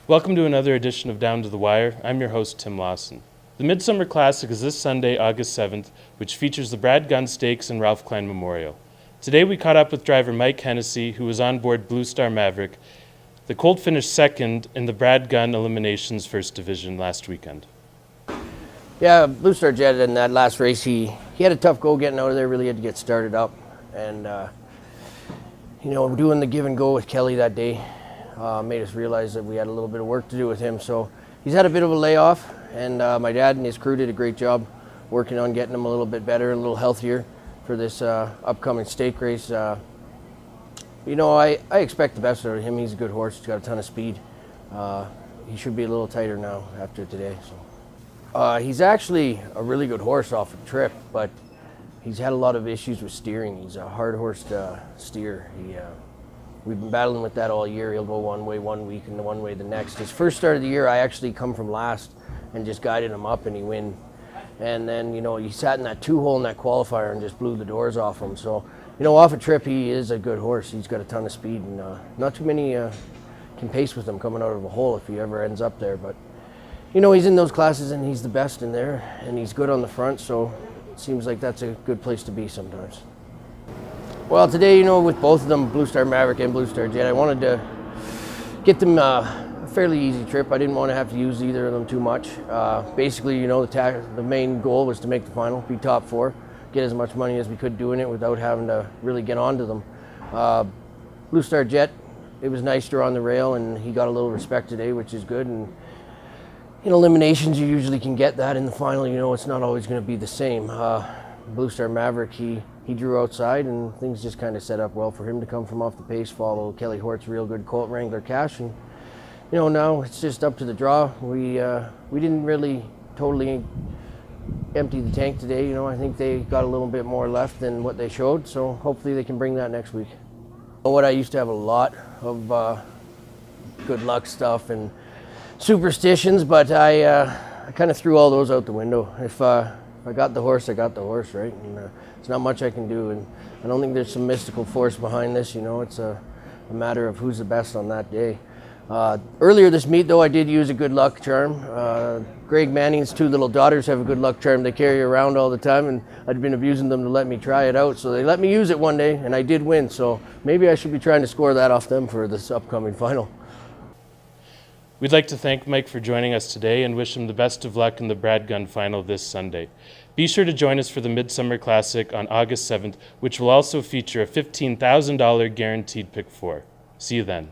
Welcome to another edition of Down to the Wire. I'm your host, Tim Lawson. The Midsummer Classic is this Sunday, August 7th, which features the Brad Gunn Stakes and Ralph Klein Memorial. Today we caught up with driver Mike Hennessy, who was on board Bluestar Maverick. The colt finished second in the Brad Gunn Eliminations First Division last weekend. Yeah, Bluestar Jedidah in that last race, he had a tough go getting out of there, really had to get started up. And, doing the give and go with Kelly that day made us realize that we had a little bit of work to do with him. So he's had a bit of a layoff, and my dad and his crew did a great job working on getting him a little bit better, a little healthier for this upcoming stake race. I expect the best out of him. He's a good horse. He's got a ton of speed. He should be a little tighter now after today. So he's actually a really good horse off a trip, but he's had a lot of issues with steering. He's a hard horse to steer. We've been battling with that all year. He'll go one way one week and one way the next. His first start of the year, I actually come from last and just guided him up and he win. And then, he sat in that two-hole in that qualifier and just blew the doors off him. So, off a trip, he is a good horse. He's got a ton of speed, and not too many can pace with him coming out of a hole if he ever ends up there. But, he's in those classes and he's the best in there, and he's good on the front, so it seems like that's a good place to be sometimes. Well, today, with both of them, Bluestar Maverick and Bluestar Jet, I wanted to get them a fairly easy trip. I didn't want to have to use either of them too much. Basically, the main goal was to make the final, be top four, get as much money as we could doing it without having to really get onto them. Bluestar Jet, it was nice to on the rail, and he got a little respect today, which is good. And in eliminations, you usually can get that. In the final, it's not always going to be the same. Bluestar Maverick, he drew outside, and things just kind of set up well for him to come from off the pace, follow Kelly Hort's real good colt Wrangler Cash, and now it's just up to the draw. We didn't really totally empty the tank today. I think they got a little bit more left than what they showed, so hopefully they can bring that next week. I used to have a lot of good luck stuff and superstitions, but I kind of threw all those out the window. If I got the horse, I got the horse, right? And there's not much I can do, and I don't think there's some mystical force behind this. It's a matter of who's the best on that day. Earlier this meet, though, I did use a good luck charm. Greg Manning's two little daughters have a good luck charm they carry around all the time, and I'd been abusing them to let me try it out, so they let me use it one day, and I did win, so maybe I should be trying to score that off them for this upcoming final. We'd like to thank Mike for joining us today and wish him the best of luck in the Brad Gunn final this Sunday. Be sure to join us for the Midsummer Classic on August 7th, which will also feature a $15,000 guaranteed pick four. See you then.